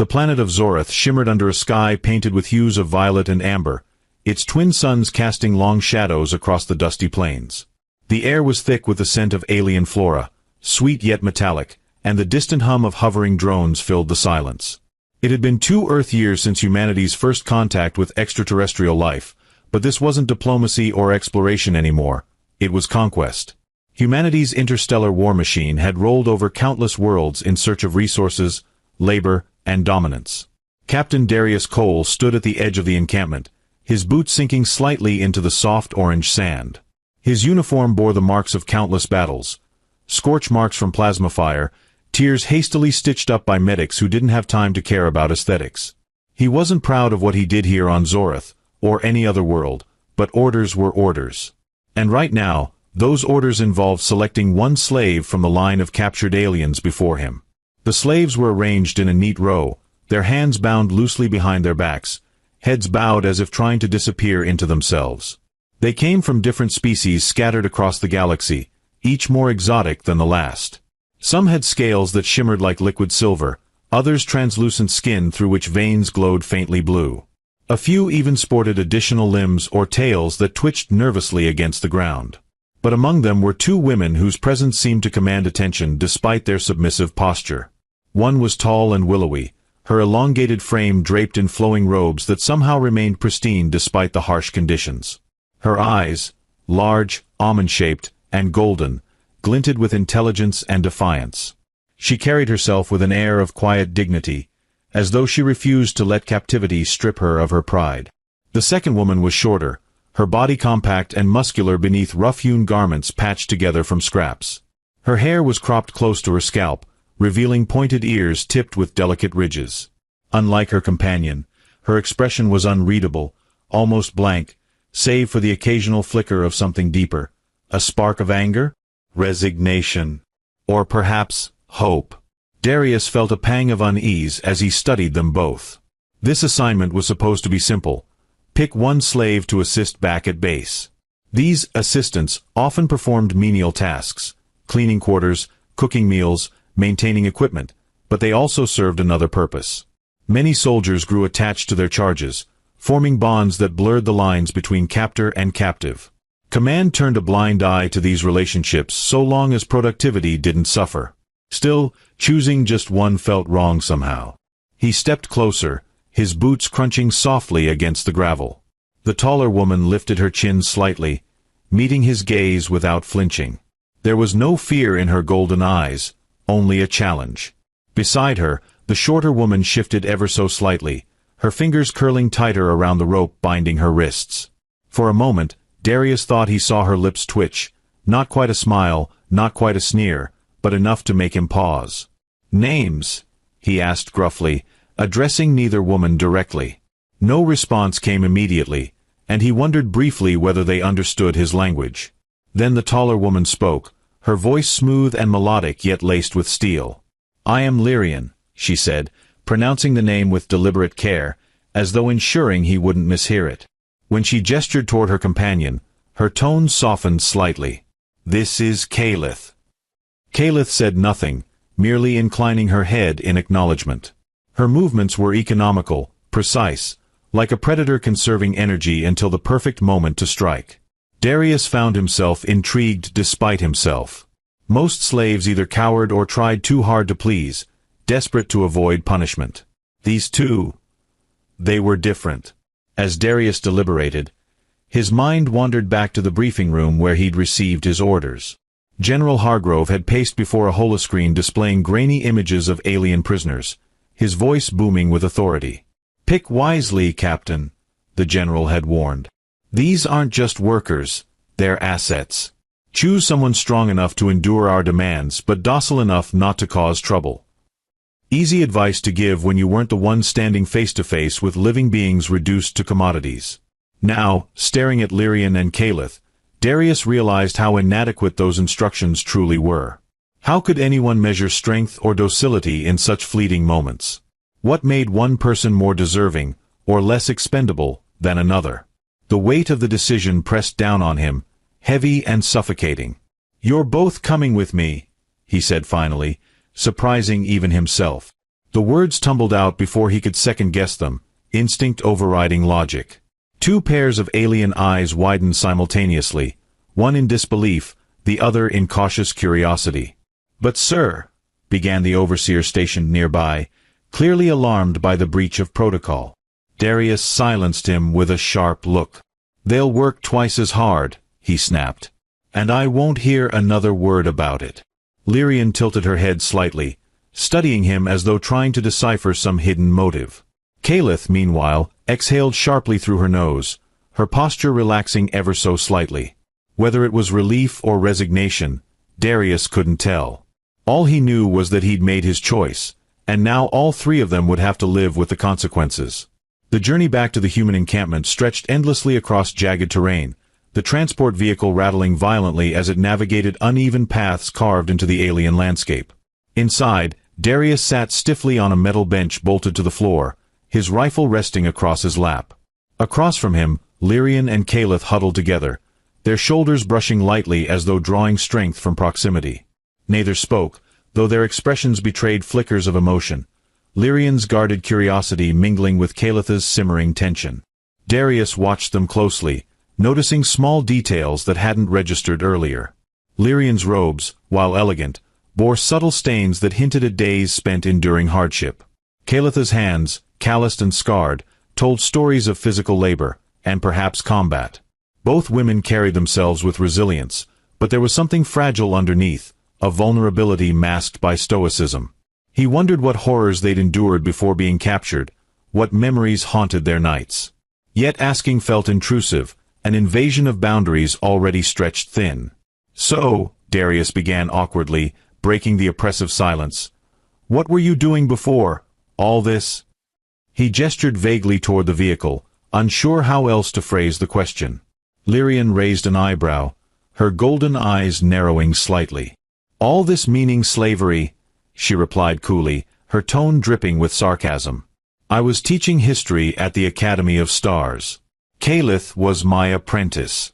The planet of Zoreth shimmered under a sky painted with hues of violet and amber, its twin suns casting long shadows across the dusty plains. The air was thick with the scent of alien flora, sweet yet metallic, and the distant hum of hovering drones filled the silence. It had been 2 Earth years since humanity's first contact with extraterrestrial life, but this wasn't diplomacy or exploration anymore, it was conquest. Humanity's interstellar war machine had rolled over countless worlds in search of resources, labor, and dominance. Captain Darius Cole stood at the edge of the encampment, his boots sinking slightly into the soft orange sand. His uniform bore the marks of countless battles, scorch marks from plasma fire, tears hastily stitched up by medics who didn't have time to care about aesthetics. He wasn't proud of what he did here on Zoreth, or any other world, but orders were orders. And right now, those orders involved selecting one slave from the line of captured aliens before him. The slaves were arranged in a neat row, their hands bound loosely behind their backs, heads bowed as if trying to disappear into themselves. They came from different species scattered across the galaxy, each more exotic than the last. Some had scales that shimmered like liquid silver, others translucent skin through which veins glowed faintly blue. A few even sported additional limbs or tails that twitched nervously against the ground. But among them were 2 women whose presence seemed to command attention despite their submissive posture. One was tall and willowy, her elongated frame draped in flowing robes that somehow remained pristine despite the harsh conditions. Her eyes, large, almond-shaped, and golden, glinted with intelligence and defiance. She carried herself with an air of quiet dignity, as though she refused to let captivity strip her of her pride. The second woman was shorter, her body compact and muscular beneath rough-hewn garments patched together from scraps. Her hair was cropped close to her scalp, revealing pointed ears tipped with delicate ridges. Unlike her companion, her expression was unreadable, almost blank, save for the occasional flicker of something deeper, a spark of anger, resignation, or perhaps hope. Darius felt a pang of unease as he studied them both. This assignment was supposed to be simple. Pick one slave to assist back at base. These assistants often performed menial tasks, cleaning quarters, cooking meals, maintaining equipment, but they also served another purpose. Many soldiers grew attached to their charges, forming bonds that blurred the lines between captor and captive. Command turned a blind eye to these relationships so long as productivity didn't suffer. Still, choosing just one felt wrong somehow. He stepped closer, his boots crunching softly against the gravel. The taller woman lifted her chin slightly, meeting his gaze without flinching. There was no fear in her golden eyes, only a challenge. Beside her, the shorter woman shifted ever so slightly, her fingers curling tighter around the rope binding her wrists. For a moment, Darius thought he saw her lips twitch, not quite a smile, not quite a sneer, but enough to make him pause. "Names?" he asked gruffly, addressing neither woman directly. No response came immediately, and he wondered briefly whether they understood his language. Then the taller woman spoke, her voice smooth and melodic yet laced with steel. "I am Lyrian," she said, pronouncing the name with deliberate care, as though ensuring he wouldn't mishear it. When she gestured toward her companion, her tone softened slightly. "This is Calith." Calith said nothing, merely inclining her head in acknowledgement. Her movements were economical, precise, like a predator conserving energy until the perfect moment to strike. Darius found himself intrigued despite himself. Most slaves either cowered or tried too hard to please, desperate to avoid punishment. These two, they were different. As Darius deliberated, his mind wandered back to the briefing room where he'd received his orders. General Hargrove had paced before a holoscreen displaying grainy images of alien prisoners, his voice booming with authority. "Pick wisely, Captain," the general had warned. "These aren't just workers, they're assets. Choose someone strong enough to endure our demands but docile enough not to cause trouble." Easy advice to give when you weren't the one standing face-to-face with living beings reduced to commodities. Now, staring at Lyrian and Calith, Darius realized how inadequate those instructions truly were. How could anyone measure strength or docility in such fleeting moments? What made one person more deserving, or less expendable, than another? The weight of the decision pressed down on him, heavy and suffocating. "You're both coming with me," he said finally, surprising even himself. The words tumbled out before he could second-guess them, instinct overriding logic. Two pairs of alien eyes widened simultaneously, one in disbelief, the other in cautious curiosity. "But sir," began the overseer stationed nearby, clearly alarmed by the breach of protocol. Darius silenced him with a sharp look. "They'll work twice as hard," he snapped. "And I won't hear another word about it." Lyrian tilted her head slightly, studying him as though trying to decipher some hidden motive. Kalith, meanwhile, exhaled sharply through her nose, her posture relaxing ever so slightly. Whether it was relief or resignation, Darius couldn't tell. All he knew was that he'd made his choice, and now all three of them would have to live with the consequences. The journey back to the human encampment stretched endlessly across jagged terrain, the transport vehicle rattling violently as it navigated uneven paths carved into the alien landscape. Inside, Darius sat stiffly on a metal bench bolted to the floor, his rifle resting across his lap. Across from him, Lyrian and Kalith huddled together, their shoulders brushing lightly as though drawing strength from proximity. Neither spoke, though their expressions betrayed flickers of emotion, Lyrian's guarded curiosity mingling with Kalith's simmering tension. Darius watched them closely, noticing small details that hadn't registered earlier. Lyrian's robes, while elegant, bore subtle stains that hinted at days spent enduring hardship. Kalith's hands, calloused and scarred, told stories of physical labor, and perhaps combat. Both women carried themselves with resilience, but there was something fragile underneath, a vulnerability masked by stoicism. He wondered what horrors they'd endured before being captured, what memories haunted their nights. Yet asking felt intrusive, an invasion of boundaries already stretched thin. "So," Darius began awkwardly, breaking the oppressive silence, "what were you doing before all this?" He gestured vaguely toward the vehicle, unsure how else to phrase the question. Lyrian raised an eyebrow, her golden eyes narrowing slightly. "All this meaning slavery," she replied coolly, her tone dripping with sarcasm. "I was teaching history at the Academy of Stars. Kalith was my apprentice."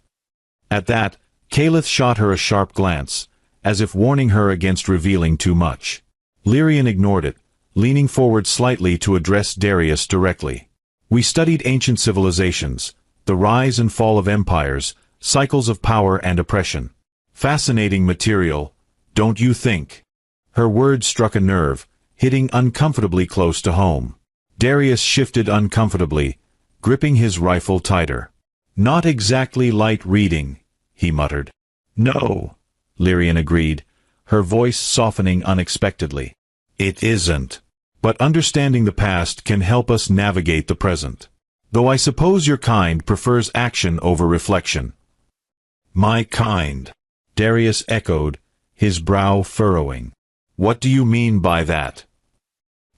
At that, Kalith shot her a sharp glance, as if warning her against revealing too much. Lyrian ignored it, leaning forward slightly to address Darius directly. "We studied ancient civilizations, the rise and fall of empires, cycles of power and oppression. Fascinating material, don't you think?" Her words struck a nerve, hitting uncomfortably close to home. Darius shifted uncomfortably, gripping his rifle tighter. "Not exactly light reading," he muttered. "No," Lyrian agreed, her voice softening unexpectedly. "It isn't. But understanding the past can help us navigate the present. Though I suppose your kind prefers action over reflection." "My kind," Darius echoed, his brow furrowing. "What do you mean by that?"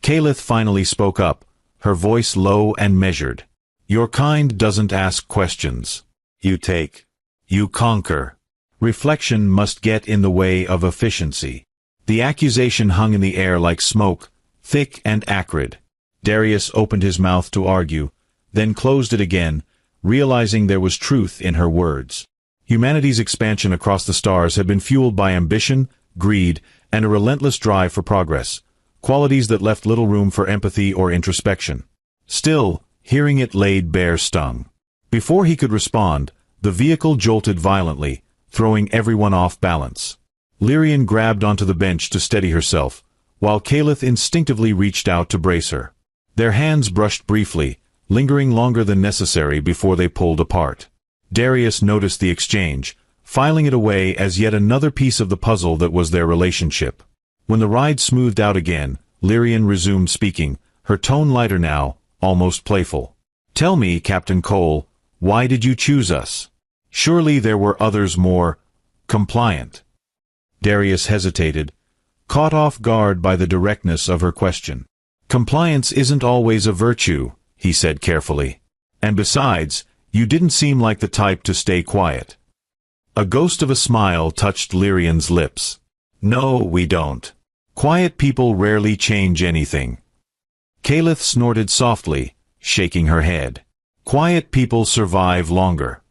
Kalith finally spoke up, her voice low and measured. "Your kind doesn't ask questions. You take. You conquer. Reflection must get in the way of efficiency." The accusation hung in the air like smoke, thick and acrid. Darius opened his mouth to argue, then closed it again, realizing there was truth in her words. Humanity's expansion across the stars had been fueled by ambition, greed, and a relentless drive for progress, qualities that left little room for empathy or introspection. Still, hearing it laid bare stung. Before he could respond, the vehicle jolted violently, throwing everyone off balance. Lyrian grabbed onto the bench to steady herself, while Kalith instinctively reached out to brace her. Their hands brushed briefly, lingering longer than necessary before they pulled apart. Darius noticed the exchange, filing it away as yet another piece of the puzzle that was their relationship. When the ride smoothed out again, Lyrian resumed speaking, her tone lighter now, almost playful. "Tell me, Captain Cole, why did you choose us? Surely there were others more compliant." Darius hesitated, caught off guard by the directness of her question. "Compliance isn't always a virtue," he said carefully. "And besides, you didn't seem like the type to stay quiet." A ghost of a smile touched Lyrian's lips. "No, we don't. Quiet people rarely change anything." Kalith snorted softly, shaking her head. "Quiet people survive longer."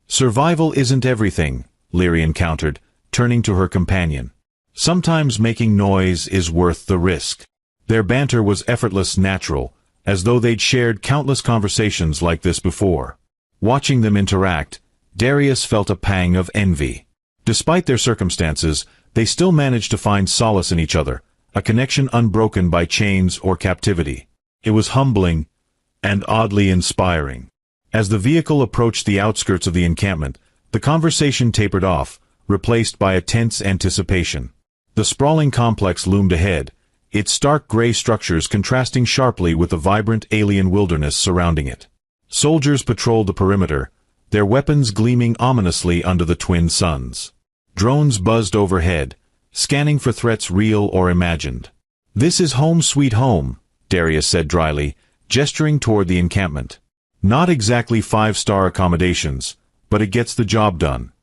"Survival isn't everything," Lyrian countered, turning to her companion. "Sometimes making noise is worth the risk." Their banter was effortless, natural, as though they'd shared countless conversations like this before. Watching them interact, Darius felt a pang of envy. Despite their circumstances, they still managed to find solace in each other, a connection unbroken by chains or captivity. It was humbling and oddly inspiring. As the vehicle approached the outskirts of the encampment, the conversation tapered off, replaced by a tense anticipation. The sprawling complex loomed ahead, its stark gray structures contrasting sharply with the vibrant alien wilderness surrounding it. Soldiers patrolled the perimeter, their weapons gleaming ominously under the twin suns. Drones buzzed overhead, scanning for threats real or imagined. "This is home sweet home," Darius said dryly, gesturing toward the encampment. "Not exactly five-star accommodations, but it gets the job done."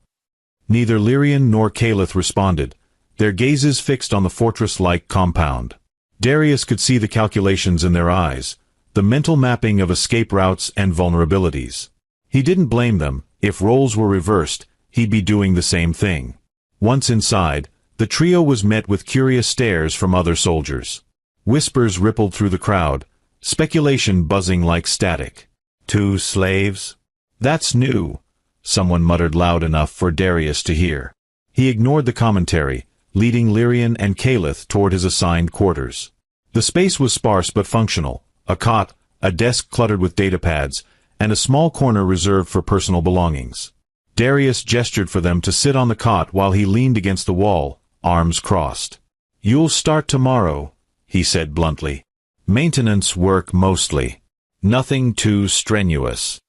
Neither Lyrian nor Caliph responded, their gazes fixed on the fortress-like compound. Darius could see the calculations in their eyes, the mental mapping of escape routes and vulnerabilities. He didn't blame them. If roles were reversed, he'd be doing the same thing. Once inside, the trio was met with curious stares from other soldiers. Whispers rippled through the crowd, speculation buzzing like static. "Two slaves? That's new," someone muttered loud enough for Darius to hear. He ignored the commentary, leading Lyrian and Caliph toward his assigned quarters. The space was sparse but functional, a cot, a desk cluttered with datapads, and a small corner reserved for personal belongings. Darius gestured for them to sit on the cot while he leaned against the wall, arms crossed. "You'll start tomorrow," he said bluntly. "Maintenance work mostly. Nothing too strenuous."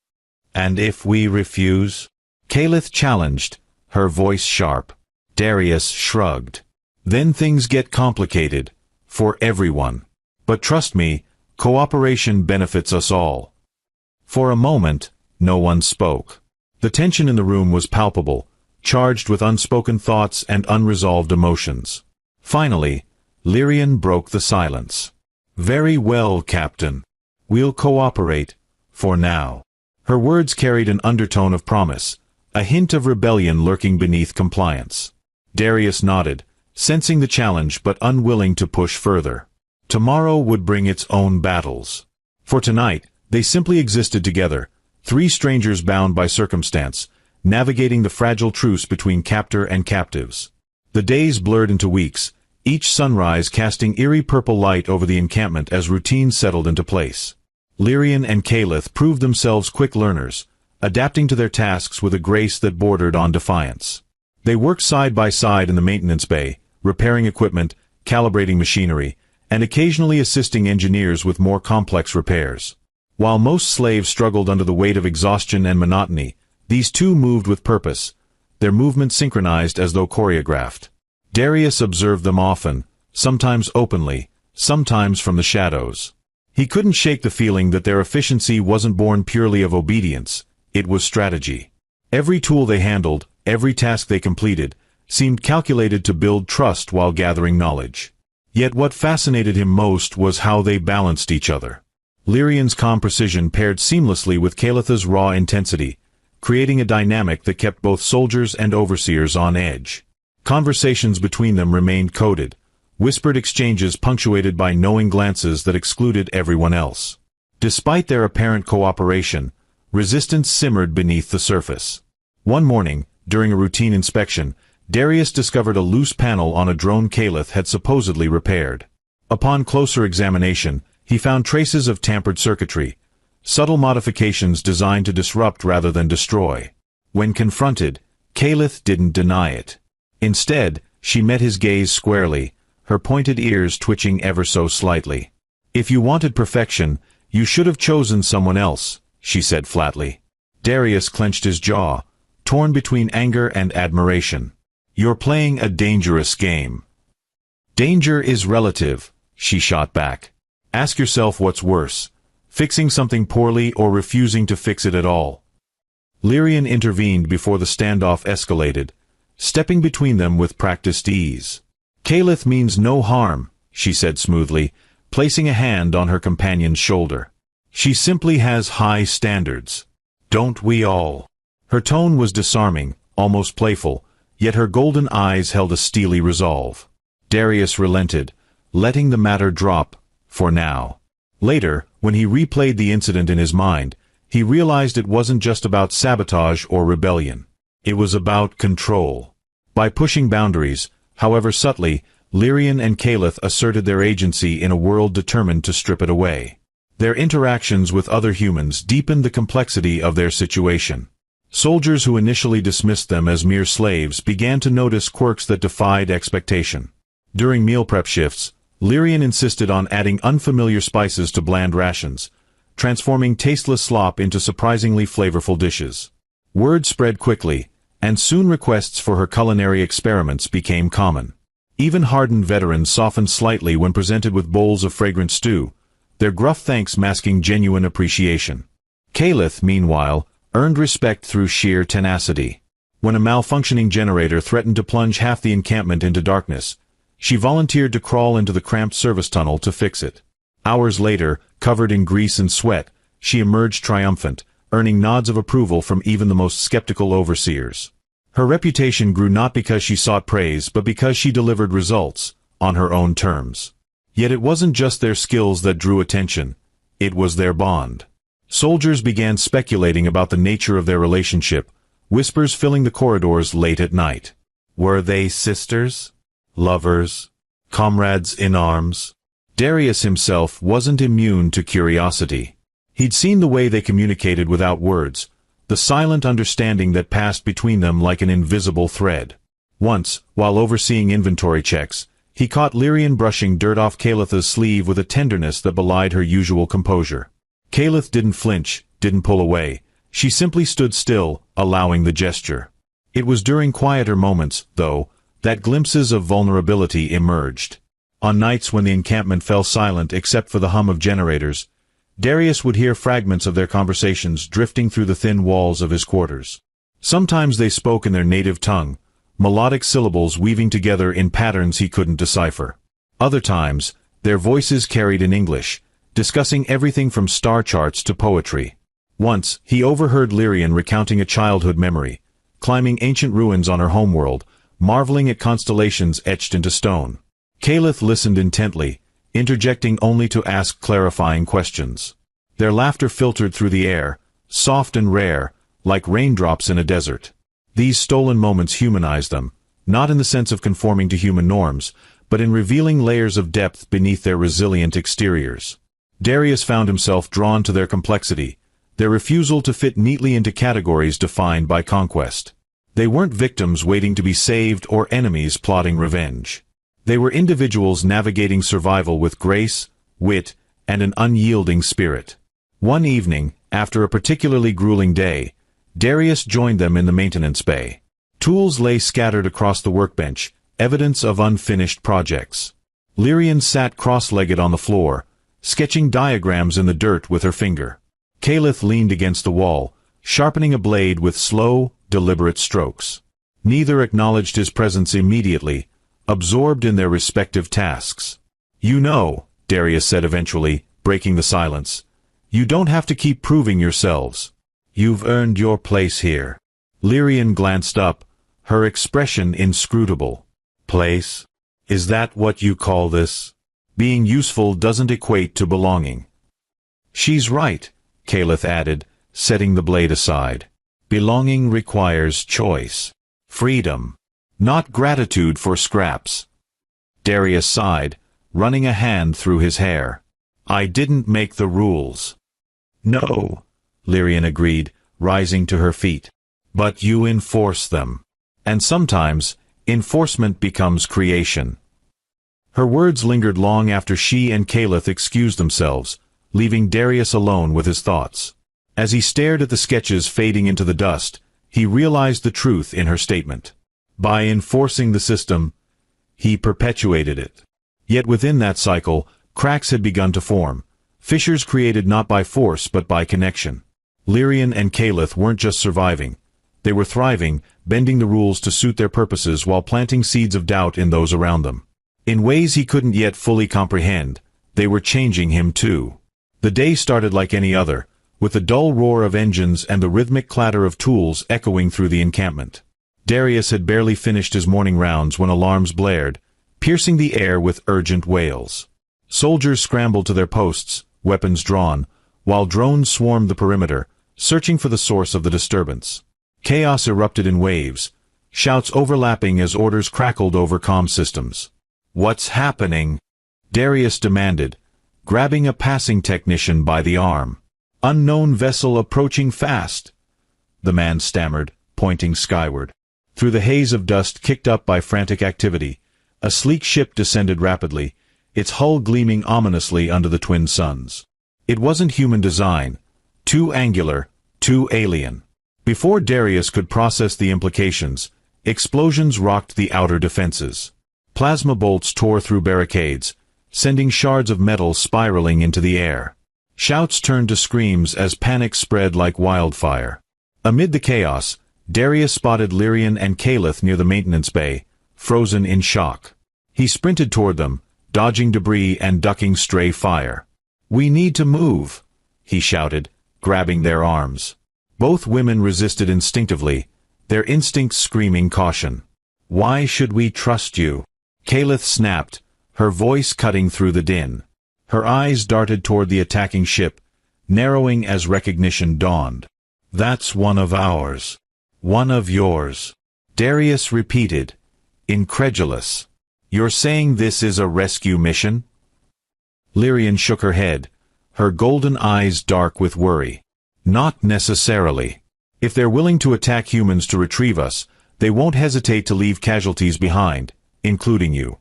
"And if we refuse?" Caliph challenged, her voice sharp. Darius shrugged. "Then things get complicated. For everyone. But trust me, cooperation benefits us all." For a moment, no one spoke. The tension in the room was palpable, charged with unspoken thoughts and unresolved emotions. Finally, Lyrian broke the silence. "Very well, Captain. We'll cooperate, for now." Her words carried an undertone of promise, a hint of rebellion lurking beneath compliance. Darius nodded, sensing the challenge but unwilling to push further. Tomorrow would bring its own battles. For tonight, they simply existed together, three strangers bound by circumstance, navigating the fragile truce between captor and captives. The days blurred into weeks, each sunrise casting eerie purple light over the encampment as routine settled into place. Lyrian and Caliph proved themselves quick learners, adapting to their tasks with a grace that bordered on defiance. They worked side by side in the maintenance bay, repairing equipment, calibrating machinery, and occasionally assisting engineers with more complex repairs. While most slaves struggled under the weight of exhaustion and monotony, these two moved with purpose, their movements synchronized as though choreographed. Darius observed them often, sometimes openly, sometimes from the shadows. He couldn't shake the feeling that their efficiency wasn't born purely of obedience, it was strategy. Every tool they handled, every task they completed, seemed calculated to build trust while gathering knowledge. Yet what fascinated him most was how they balanced each other. Lyrian's calm precision paired seamlessly with Caliph's raw intensity, creating a dynamic that kept both soldiers and overseers on edge. Conversations between them remained coded, whispered exchanges punctuated by knowing glances that excluded everyone else. Despite their apparent cooperation, resistance simmered beneath the surface. One morning, during a routine inspection, Darius discovered a loose panel on a drone Caliph had supposedly repaired. Upon closer examination, he found traces of tampered circuitry, subtle modifications designed to disrupt rather than destroy. When confronted, Caliph didn't deny it. Instead, she met his gaze squarely, her pointed ears twitching ever so slightly. "If you wanted perfection, you should have chosen someone else," she said flatly. Darius clenched his jaw, torn between anger and admiration. "You're playing a dangerous game." "Danger is relative," she shot back. "Ask yourself what's worse, fixing something poorly or refusing to fix it at all." Lyrian intervened before the standoff escalated, stepping between them with practiced ease. "Caliph means no harm," she said smoothly, placing a hand on her companion's shoulder. "She simply has high standards. Don't we all?" Her tone was disarming, almost playful, yet her golden eyes held a steely resolve. Darius relented, letting the matter drop, for now. Later, when he replayed the incident in his mind, he realized it wasn't just about sabotage or rebellion. It was about control. By pushing boundaries, however subtly, Lyrian and Calith asserted their agency in a world determined to strip it away. Their interactions with other humans deepened the complexity of their situation. Soldiers who initially dismissed them as mere slaves began to notice quirks that defied expectation. During meal prep shifts, Lyrian insisted on adding unfamiliar spices to bland rations, transforming tasteless slop into surprisingly flavorful dishes. Word spread quickly, and soon requests for her culinary experiments became common. Even hardened veterans softened slightly when presented with bowls of fragrant stew, their gruff thanks masking genuine appreciation. Calith, meanwhile, earned respect through sheer tenacity. When a malfunctioning generator threatened to plunge half the encampment into darkness, she volunteered to crawl into the cramped service tunnel to fix it. Hours later, covered in grease and sweat, she emerged triumphant, earning nods of approval from even the most skeptical overseers. Her reputation grew not because she sought praise but because she delivered results, on her own terms. Yet it wasn't just their skills that drew attention, it was their bond. Soldiers began speculating about the nature of their relationship, whispers filling the corridors late at night. Were they sisters? Lovers? Comrades in arms? Darius himself wasn't immune to curiosity. He'd seen the way they communicated without words, the silent understanding that passed between them like an invisible thread. Once, while overseeing inventory checks, he caught Lyrian brushing dirt off Calith's sleeve with a tenderness that belied her usual composure. Calith didn't flinch, didn't pull away. She simply stood still, allowing the gesture. It was during quieter moments, though, that glimpses of vulnerability emerged. On nights when the encampment fell silent except for the hum of generators, Darius would hear fragments of their conversations drifting through the thin walls of his quarters. Sometimes they spoke in their native tongue, melodic syllables weaving together in patterns he couldn't decipher. Other times, their voices carried in English, discussing everything from star charts to poetry. Once, he overheard Lyrian recounting a childhood memory, climbing ancient ruins on her homeworld, marveling at constellations etched into stone. Calith listened intently, interjecting only to ask clarifying questions. Their laughter filtered through the air, soft and rare, like raindrops in a desert. These stolen moments humanized them, not in the sense of conforming to human norms, but in revealing layers of depth beneath their resilient exteriors. Darius found himself drawn to their complexity, their refusal to fit neatly into categories defined by conquest. They weren't victims waiting to be saved or enemies plotting revenge. They were individuals navigating survival with grace, wit, and an unyielding spirit. One evening, after a particularly grueling day, Darius joined them in the maintenance bay. Tools lay scattered across the workbench, evidence of unfinished projects. Lyrian sat cross-legged on the floor, sketching diagrams in the dirt with her finger. Calith leaned against the wall, sharpening a blade with slow, deliberate strokes. Neither acknowledged his presence immediately, absorbed in their respective tasks. "You know," Darius said eventually, breaking the silence, "you don't have to keep proving yourselves. You've earned your place here." Lyrian glanced up, her expression inscrutable. "Place? Is that what you call this? Being useful doesn't equate to belonging." "She's right," Calith added, setting the blade aside. "Belonging requires choice. Freedom. Not gratitude for scraps." Darius sighed, running a hand through his hair. "I didn't make the rules." "No," Lyrian agreed, rising to her feet. "But you enforce them. And sometimes, enforcement becomes creation." Her words lingered long after she and Calith excused themselves, leaving Darius alone with his thoughts. As he stared at the sketches fading into the dust, he realized the truth in her statement. By enforcing the system, he perpetuated it. Yet within that cycle, cracks had begun to form, fissures created not by force but by connection. Lyrian and Calith weren't just surviving. They were thriving, bending the rules to suit their purposes while planting seeds of doubt in those around them. In ways he couldn't yet fully comprehend, they were changing him too. The day started like any other, with the dull roar of engines and the rhythmic clatter of tools echoing through the encampment. Darius had barely finished his morning rounds when alarms blared, piercing the air with urgent wails. Soldiers scrambled to their posts, weapons drawn, while drones swarmed the perimeter, searching for the source of the disturbance. Chaos erupted in waves, shouts overlapping as orders crackled over comm systems. "What's happening?" Darius demanded, grabbing a passing technician by the arm. "Unknown vessel approaching fast," the man stammered, pointing skyward. Through the haze of dust kicked up by frantic activity, a sleek ship descended rapidly, its hull gleaming ominously under the twin suns. It wasn't human design, too angular, too alien. Before Darius could process the implications, explosions rocked the outer defenses. Plasma bolts tore through barricades, sending shards of metal spiraling into the air. Shouts turned to screams as panic spread like wildfire. Amid the chaos, Darius spotted Lyrian and Caliph near the maintenance bay, frozen in shock. He sprinted toward them, dodging debris and ducking stray fire. "We need to move," he shouted, grabbing their arms. Both women resisted instinctively, their instincts screaming caution. "Why should we trust you?" Caliph snapped, her voice cutting through the din. Her eyes darted toward the attacking ship, narrowing as recognition dawned. "That's one of ours." "One of yours," Darius repeated, incredulous. "You're saying this is a rescue mission?" Lyrian shook her head, her golden eyes dark with worry. "Not necessarily. If they're willing to attack humans to retrieve us, they won't hesitate to leave casualties behind, including you."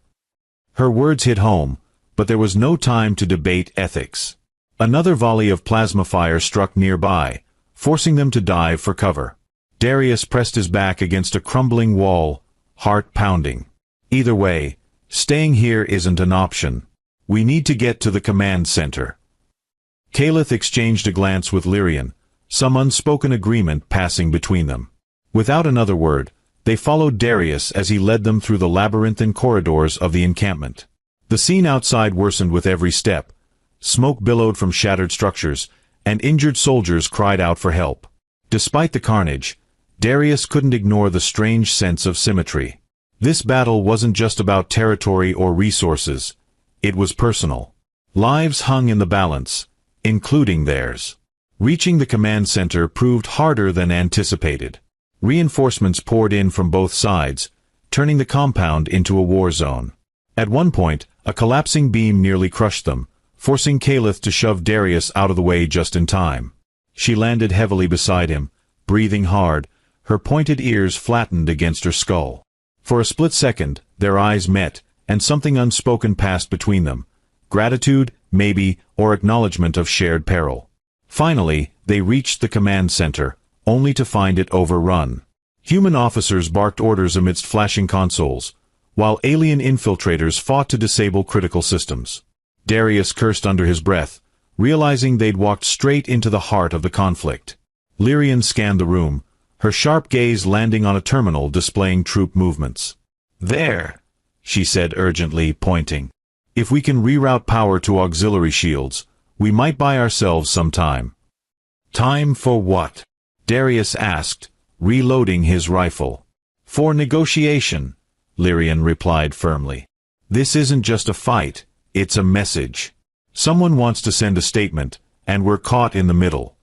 Her words hit home, but there was no time to debate ethics. Another volley of plasma fire struck nearby, forcing them to dive for cover. Darius pressed his back against a crumbling wall, heart pounding. "Either way, staying here isn't an option. We need to get to the command center." Caliph exchanged a glance with Lyrian, some unspoken agreement passing between them. Without another word, they followed Darius as he led them through the labyrinthine corridors of the encampment. The scene outside worsened with every step. Smoke billowed from shattered structures, and injured soldiers cried out for help. Despite the carnage, Darius couldn't ignore the strange sense of symmetry. This battle wasn't just about territory or resources. It was personal. Lives hung in the balance, including theirs. Reaching the command center proved harder than anticipated. Reinforcements poured in from both sides, turning the compound into a war zone. At one point, a collapsing beam nearly crushed them, forcing Caliph to shove Darius out of the way just in time. She landed heavily beside him, breathing hard, her pointed ears flattened against her skull. For a split second, their eyes met, and something unspoken passed between them. Gratitude, maybe, or acknowledgement of shared peril. Finally, they reached the command center, only to find it overrun. Human officers barked orders amidst flashing consoles, while alien infiltrators fought to disable critical systems. Darius cursed under his breath, realizing they'd walked straight into the heart of the conflict. Lyrian scanned the room, her sharp gaze landing on a terminal displaying troop movements. "There," she said urgently, pointing. "If we can reroute power to auxiliary shields, we might buy ourselves some time." "Time for what?" Darius asked, reloading his rifle. "For negotiation," Lyrian replied firmly. "This isn't just a fight, it's a message. Someone wants to send a statement, and we're caught in the middle."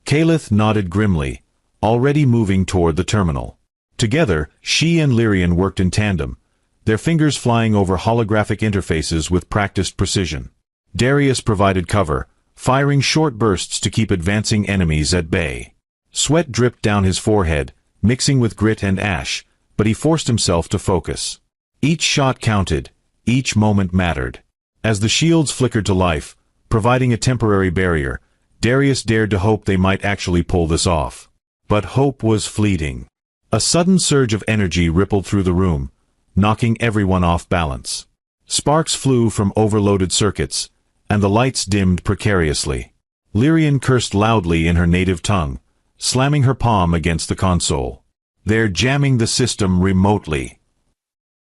Caliph nodded grimly, already moving toward the terminal. Together, she and Lyrian worked in tandem, their fingers flying over holographic interfaces with practiced precision. Darius provided cover, firing short bursts to keep advancing enemies at bay. Sweat dripped down his forehead, mixing with grit and ash, but he forced himself to focus. Each shot counted, each moment mattered. As the shields flickered to life, providing a temporary barrier, Darius dared to hope they might actually pull this off. But hope was fleeting. A sudden surge of energy rippled through the room, knocking everyone off balance. Sparks flew from overloaded circuits, and the lights dimmed precariously. Lyrian cursed loudly in her native tongue, slamming her palm against the console. "They're jamming the system remotely.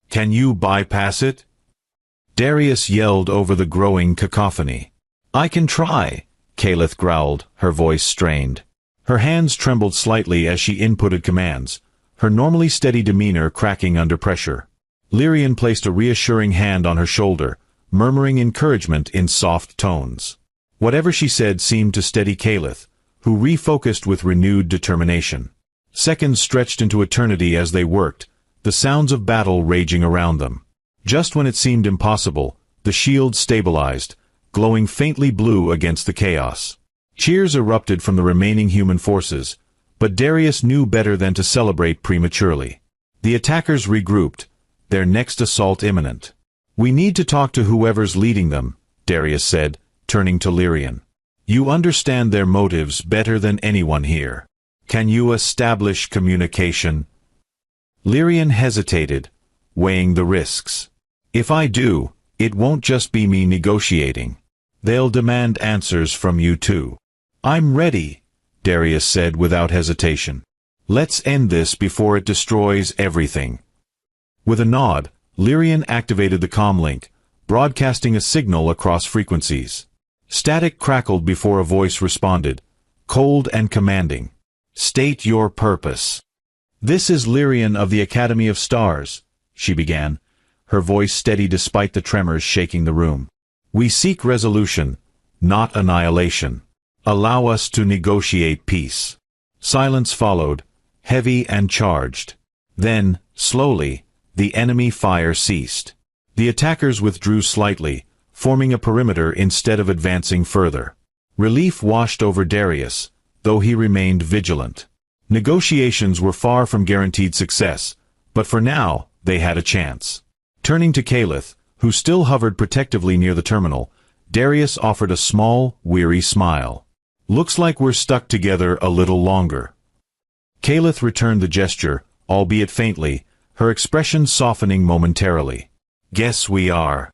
Can you bypass it?" Darius yelled over the growing cacophony. "I can try," Caliph growled, her voice strained. Her hands trembled slightly as she inputted commands, her normally steady demeanor cracking under pressure. Lyrian placed a reassuring hand on her shoulder, murmuring encouragement in soft tones. Whatever she said seemed to steady Calith, who refocused with renewed determination. Seconds stretched into eternity as they worked, the sounds of battle raging around them. Just when it seemed impossible, the shield stabilized, glowing faintly blue against the chaos. Cheers erupted from the remaining human forces, but Darius knew better than to celebrate prematurely. The attackers regrouped, their next assault imminent. "We need to talk to whoever's leading them," Darius said, turning to Lyrian. "You understand their motives better than anyone here. Can you establish communication?" Lyrian hesitated, weighing the risks. "If I do, it won't just be me negotiating. They'll demand answers from you too." "I'm ready," Darius said without hesitation. "Let's end this before it destroys everything." With a nod, Lyrian activated the comlink, broadcasting a signal across frequencies. Static crackled before a voice responded, cold and commanding. "State your purpose." "This is Lyrian of the Academy of Stars," she began, her voice steady despite the tremors shaking the room. "We seek resolution, not annihilation. Allow us to negotiate peace." Silence followed, heavy and charged. Then, slowly, the enemy fire ceased. The attackers withdrew slightly, forming a perimeter instead of advancing further. Relief washed over Darius, though he remained vigilant. Negotiations were far from guaranteed success, but for now, they had a chance. Turning to Calith, who still hovered protectively near the terminal, Darius offered a small, weary smile. "Looks like we're stuck together a little longer." Calith returned the gesture, albeit faintly, her expression softening momentarily. "Guess we are."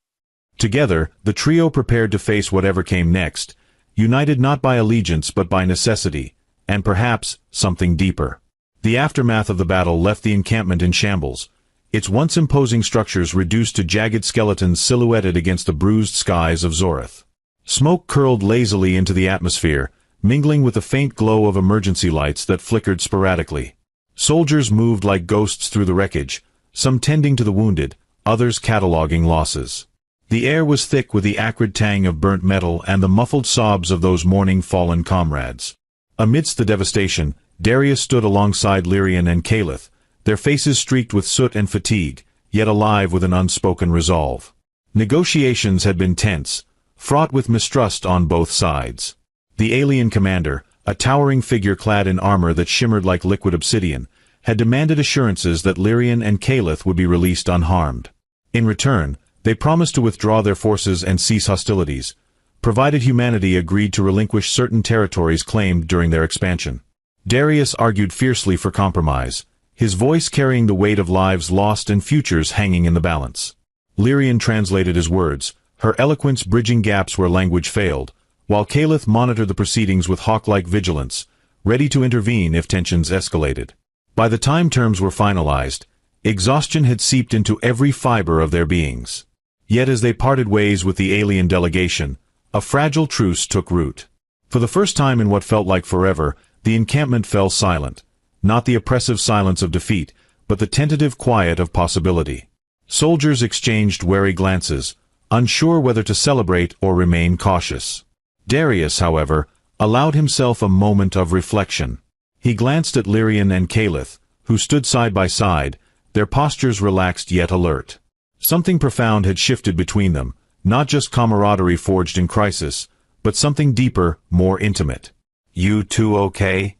Together, the trio prepared to face whatever came next, united not by allegiance but by necessity, and perhaps something deeper. The aftermath of the battle left the encampment in shambles, its once imposing structures reduced to jagged skeletons silhouetted against the bruised skies of Zorith. Smoke curled lazily into the atmosphere, mingling with the faint glow of emergency lights that flickered sporadically. Soldiers moved like ghosts through the wreckage, some tending to the wounded, others cataloging losses. The air was thick with the acrid tang of burnt metal and the muffled sobs of those mourning fallen comrades. Amidst the devastation, Darius stood alongside Lyrian and Calith, their faces streaked with soot and fatigue, yet alive with an unspoken resolve. Negotiations had been tense, fraught with mistrust on both sides. The alien commander, a towering figure clad in armor that shimmered like liquid obsidian, had demanded assurances that Lyrian and Calith would be released unharmed. In return, they promised to withdraw their forces and cease hostilities, provided humanity agreed to relinquish certain territories claimed during their expansion. Darius argued fiercely for compromise, his voice carrying the weight of lives lost and futures hanging in the balance. Lyrian translated his words, her eloquence bridging gaps where language failed, while Calith monitored the proceedings with hawk-like vigilance, ready to intervene if tensions escalated. By the time terms were finalized, exhaustion had seeped into every fiber of their beings. Yet as they parted ways with the alien delegation, a fragile truce took root. For the first time in what felt like forever, the encampment fell silent, not the oppressive silence of defeat, but the tentative quiet of possibility. Soldiers exchanged wary glances, unsure whether to celebrate or remain cautious. Darius, however, allowed himself a moment of reflection. He glanced at Lyrian and Calith, who stood side by side, their postures relaxed yet alert. Something profound had shifted between them, not just camaraderie forged in crisis, but something deeper, more intimate. "You two okay?"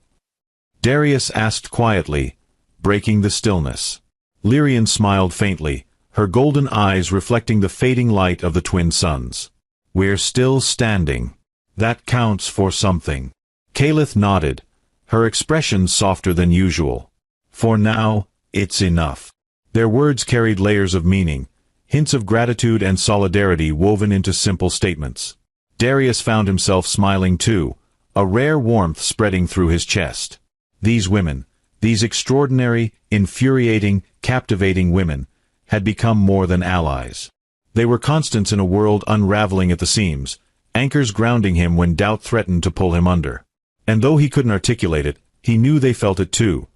Darius asked quietly, breaking the stillness. Lyrian smiled faintly, her golden eyes reflecting the fading light of the twin suns. "We're still standing. That counts for something." Calith nodded, her expression softer than usual. "For now, it's enough." Their words carried layers of meaning, hints of gratitude and solidarity woven into simple statements. Darius found himself smiling too, a rare warmth spreading through his chest. These women, these extraordinary, infuriating, captivating women, had become more than allies. They were constants in a world unraveling at the seams, anchors grounding him when doubt threatened to pull him under. And though he couldn't articulate it, he knew they felt it too.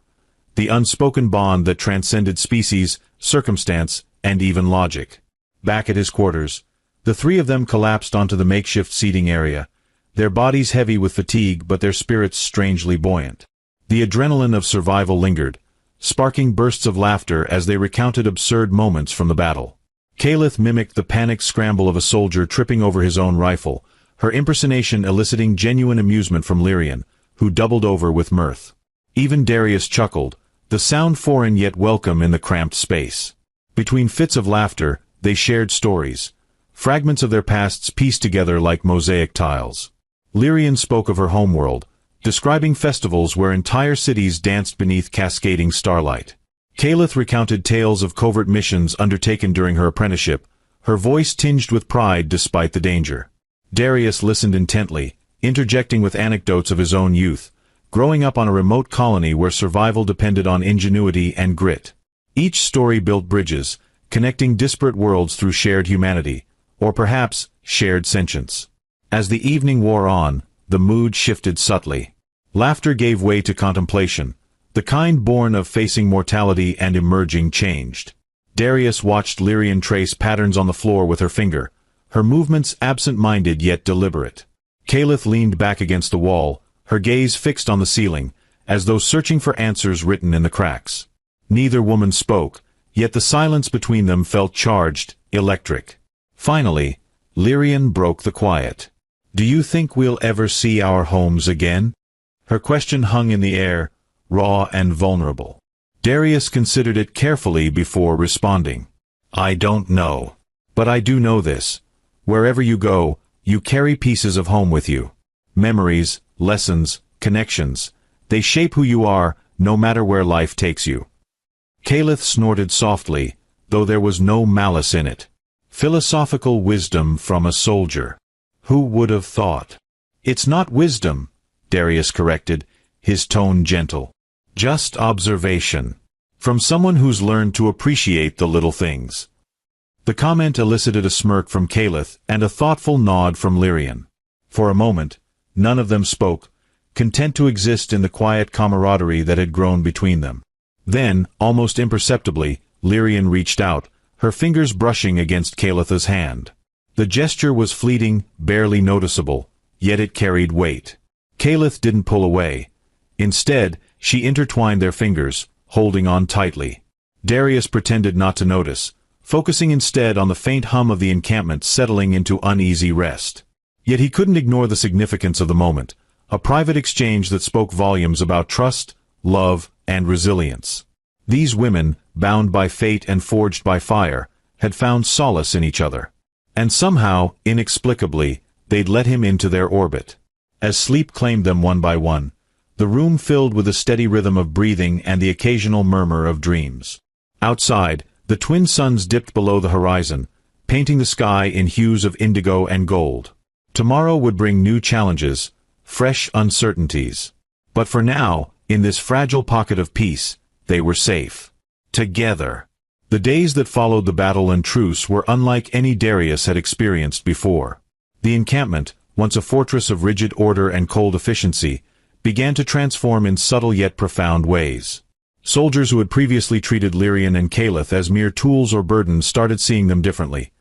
The unspoken bond that transcended species, circumstance, and even logic. Back at his quarters, The three of them collapsed onto the makeshift seating area, their bodies heavy with fatigue but their spirits strangely buoyant. The adrenaline of survival lingered, sparking bursts of laughter as they recounted absurd moments from the battle. Kalith mimicked the panicked scramble of a soldier tripping over his own rifle, her impersonation eliciting genuine amusement from Lyrian, who doubled over with mirth. Even Darius chuckled, the sound foreign yet welcome in the cramped space. Between fits of laughter, they shared stories, fragments of their pasts pieced together like mosaic tiles. Lyrian spoke of her homeworld, describing festivals where entire cities danced beneath cascading starlight. Kalith recounted tales of covert missions undertaken during her apprenticeship, her voice tinged with pride despite the danger. Darius listened intently, interjecting with anecdotes of his own youth, growing up on a remote colony where survival depended on ingenuity and grit. Each story built bridges, connecting disparate worlds through shared humanity, or perhaps shared sentience. As the evening wore on, the mood shifted subtly. Laughter gave way to contemplation, the kind born of facing mortality and emerging changed. Darius watched Lyrian trace patterns on the floor with her finger, her movements absent-minded yet deliberate. Kalith leaned back against the wall, her gaze fixed on the ceiling, as though searching for answers written in the cracks. Neither woman spoke, yet the silence between them felt charged, electric. Finally, Lyrian broke the quiet. "Do you think we'll ever see our homes again?" Her question hung in the air, raw and vulnerable. Darius considered it carefully before responding. "I don't know. But I do know this. Wherever you go, you carry pieces of home with you. Memories, lessons, connections. They shape who you are, no matter where life takes you." Kalith snorted softly, though there was no malice in it. Philosophical wisdom from a soldier. Who would have thought? "It's not wisdom," Darius corrected, his tone gentle. "Just observation. From someone who's learned to appreciate the little things." The comment elicited a smirk from Kalith and a thoughtful nod from Lyrian. For a moment, none of them spoke, content to exist in the quiet camaraderie that had grown between them. Then, almost imperceptibly, Lyrian reached out, her fingers brushing against Kalith's hand. The gesture was fleeting, barely noticeable, yet it carried weight. Kalith didn't pull away. Instead, she intertwined their fingers, holding on tightly. Darius pretended not to notice, focusing instead on the faint hum of the encampment settling into uneasy rest. Yet he couldn't ignore the significance of the moment, a private exchange that spoke volumes about trust, love, and resilience. These women, bound by fate and forged by fire, had found solace in each other. And somehow, inexplicably, they'd let him into their orbit. As sleep claimed them one by one, the room filled with a steady rhythm of breathing and the occasional murmur of dreams. Outside, the twin suns dipped below the horizon, painting the sky in hues of indigo and gold. Tomorrow would bring new challenges, fresh uncertainties. But for now, in this fragile pocket of peace, they were safe. Together. The days that followed the battle and truce were unlike any Darius had experienced before. The encampment, once a fortress of rigid order and cold efficiency, began to transform in subtle yet profound ways. Soldiers who had previously treated Lyrian and Kalith as mere tools or burdens started seeing them differently.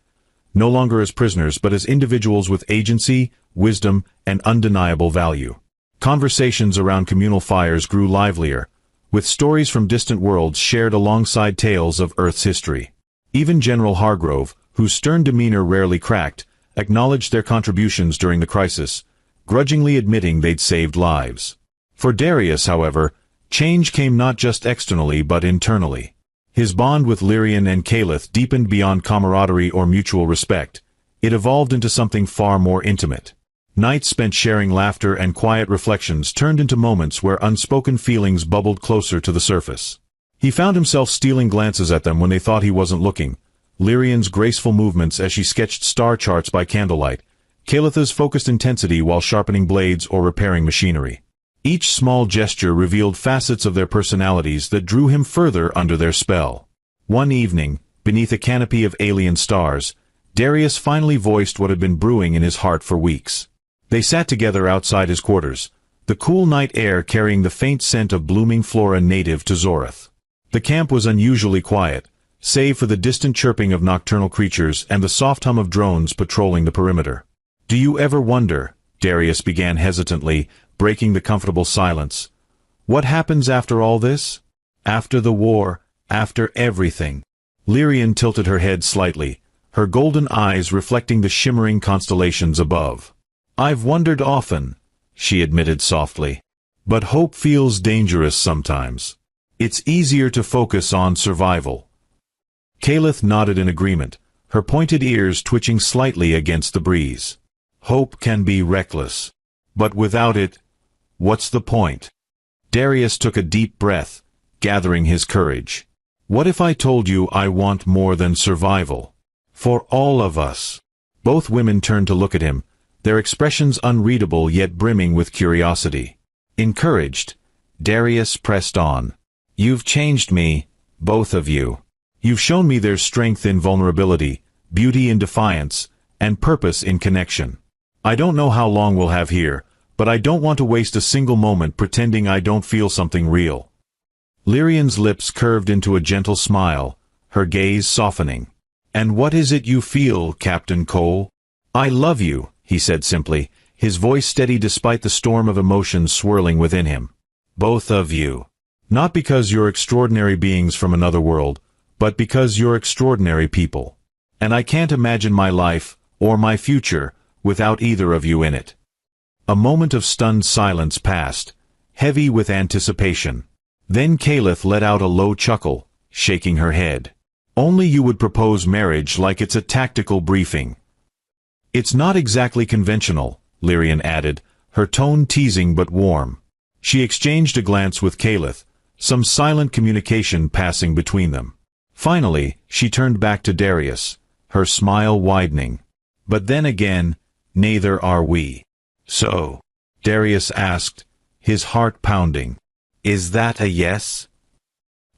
No longer as prisoners but as individuals with agency, wisdom, and undeniable value. Conversations around communal fires grew livelier, with stories from distant worlds shared alongside tales of Earth's history. Even General Hargrove, whose stern demeanor rarely cracked, acknowledged their contributions during the crisis, grudgingly admitting they'd saved lives. For Darius, however, change came not just externally but internally. His bond with Lyrian and Kalith deepened beyond camaraderie or mutual respect. It evolved into something far more intimate. Nights spent sharing laughter and quiet reflections turned into moments where unspoken feelings bubbled closer to the surface. He found himself stealing glances at them when they thought he wasn't looking. Lyrian's graceful movements as she sketched star charts by candlelight, Kalith's focused intensity while sharpening blades or repairing machinery. Each small gesture revealed facets of their personalities that drew him further under their spell. One evening, beneath a canopy of alien stars, Darius finally voiced what had been brewing in his heart for weeks. They sat together outside his quarters, the cool night air carrying the faint scent of blooming flora native to Zoreth. The camp was unusually quiet, save for the distant chirping of nocturnal creatures and the soft hum of drones patrolling the perimeter. "Do you ever wonder," Darius began hesitantly, breaking the comfortable silence, "what happens after all this? After the war, after everything?" Lyrian tilted her head slightly, her golden eyes reflecting the shimmering constellations above. "I've wondered often," she admitted softly. "But hope feels dangerous sometimes. It's easier to focus on survival." Kalith nodded in agreement, her pointed ears twitching slightly against the breeze. "Hope can be reckless. But without it, what's the point?" Darius took a deep breath, gathering his courage. "What if I told you I want more than survival? For all of us." Both women turned to look at him, their expressions unreadable yet brimming with curiosity. Encouraged, Darius pressed on. "You've changed me, both of you. You've shown me there's strength in vulnerability, beauty in defiance, and purpose in connection. I don't know how long we'll have here, but I don't want to waste a single moment pretending I don't feel something real." Lyrian's lips curved into a gentle smile, her gaze softening. "And what is it you feel, Captain Cole?" "I love you," he said simply, his voice steady despite the storm of emotions swirling within him. "Both of you. Not because you're extraordinary beings from another world, but because you're extraordinary people. And I can't imagine my life, or my future, without either of you in it." A moment of stunned silence passed, heavy with anticipation. Then Kalith let out a low chuckle, shaking her head. "Only you would propose marriage like it's a tactical briefing." "It's not exactly conventional," Lyrian added, her tone teasing but warm. She exchanged a glance with Kalith, some silent communication passing between them. Finally, she turned back to Darius, her smile widening. "But then again, neither are we." "So?" Darius asked, his heart pounding. "Is that a yes?"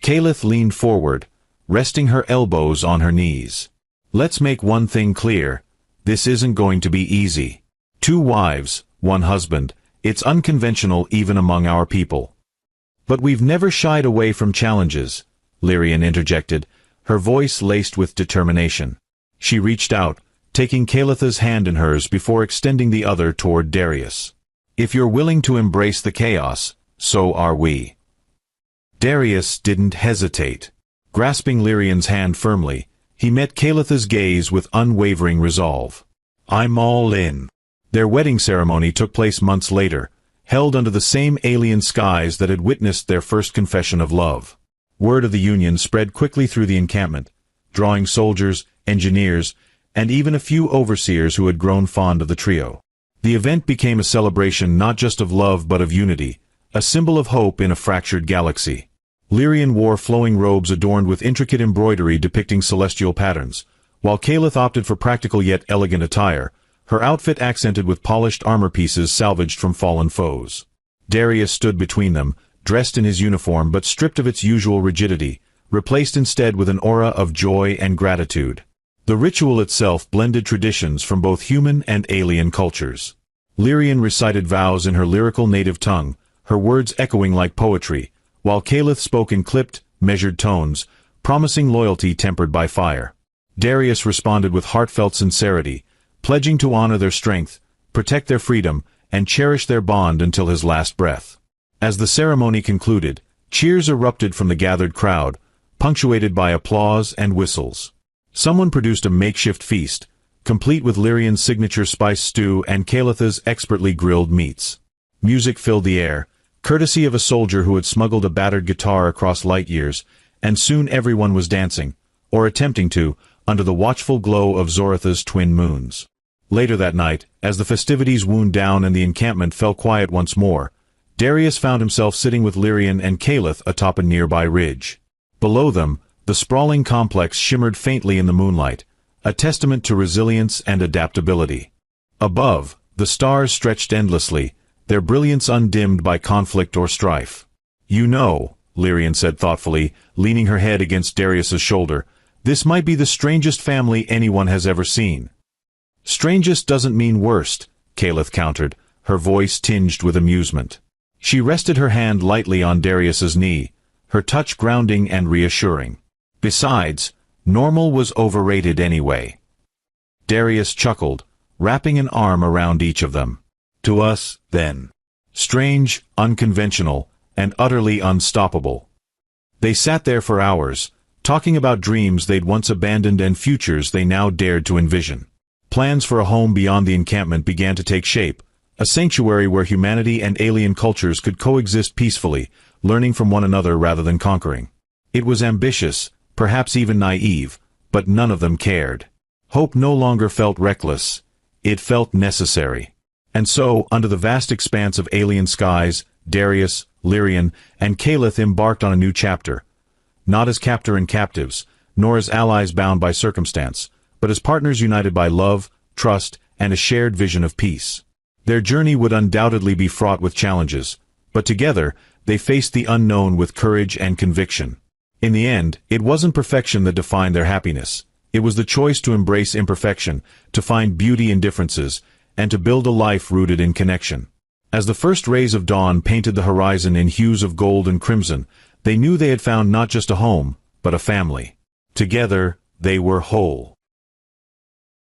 Kalith leaned forward, resting her elbows on her knees. "Let's make one thing clear. This isn't going to be easy. 2 wives, 1 husband. It's unconventional even among our people." "But we've never shied away from challenges," Lyrian interjected, her voice laced with determination. She reached out, taking Kalith's hand in hers before extending the other toward Darius. "If you're willing to embrace the chaos, so are we." Darius didn't hesitate. Grasping Lyrian's hand firmly, he met Kalith's gaze with unwavering resolve. "I'm all in." Their wedding ceremony took place months later, held under the same alien skies that had witnessed their first confession of love. Word of the union spread quickly through the encampment, drawing soldiers, engineers, and even a few overseers who had grown fond of the trio. The event became a celebration not just of love but of unity, a symbol of hope in a fractured galaxy. Lyrian wore flowing robes adorned with intricate embroidery depicting celestial patterns, while Kalith opted for practical yet elegant attire, her outfit accented with polished armor pieces salvaged from fallen foes. Darius stood between them, dressed in his uniform but stripped of its usual rigidity, replaced instead with an aura of joy and gratitude. The ritual itself blended traditions from both human and alien cultures. Lyrian recited vows in her lyrical native tongue, her words echoing like poetry, while Kalith spoke in clipped, measured tones, promising loyalty tempered by fire. Darius responded with heartfelt sincerity, pledging to honor their strength, protect their freedom, and cherish their bond until his last breath. As the ceremony concluded, cheers erupted from the gathered crowd, punctuated by applause and whistles. Someone produced a makeshift feast, complete with Lyrian's signature spiced stew and Kalith's expertly grilled meats. Music filled the air, courtesy of a soldier who had smuggled a battered guitar across light years, and soon everyone was dancing, or attempting to, under the watchful glow of Zoratha's twin moons. Later that night, as the festivities wound down and the encampment fell quiet once more, Darius found himself sitting with Lyrian and Kalith atop a nearby ridge. Below them, the sprawling complex shimmered faintly in the moonlight, a testament to resilience and adaptability. Above, the stars stretched endlessly, their brilliance undimmed by conflict or strife. "You know," Lyrian said thoughtfully, leaning her head against Darius's shoulder, "this might be the strangest family anyone has ever seen." "Strangest doesn't mean worst," Kalith countered, her voice tinged with amusement. She rested her hand lightly on Darius's knee, her touch grounding and reassuring. Besides, normal was overrated anyway. Darius chuckled, wrapping an arm around each of them. To us, then. Strange, unconventional, and utterly unstoppable. They sat there for hours, talking about dreams they'd once abandoned and futures they now dared to envision. Plans for a home beyond the encampment began to take shape, a sanctuary where humanity and alien cultures could coexist peacefully, learning from one another rather than conquering. It was ambitious, perhaps even naive, but none of them cared. Hope no longer felt reckless. It felt necessary. And so, under the vast expanse of alien skies, Darius, Lyrian, and Caliph embarked on a new chapter. Not as captor and captives, nor as allies bound by circumstance, but as partners united by love, trust, and a shared vision of peace. Their journey would undoubtedly be fraught with challenges, but together, they faced the unknown with courage and conviction. In the end, it wasn't perfection that defined their happiness. It was the choice to embrace imperfection, to find beauty in differences, and to build a life rooted in connection. As the first rays of dawn painted the horizon in hues of gold and crimson, they knew they had found not just a home, but a family. Together, they were whole.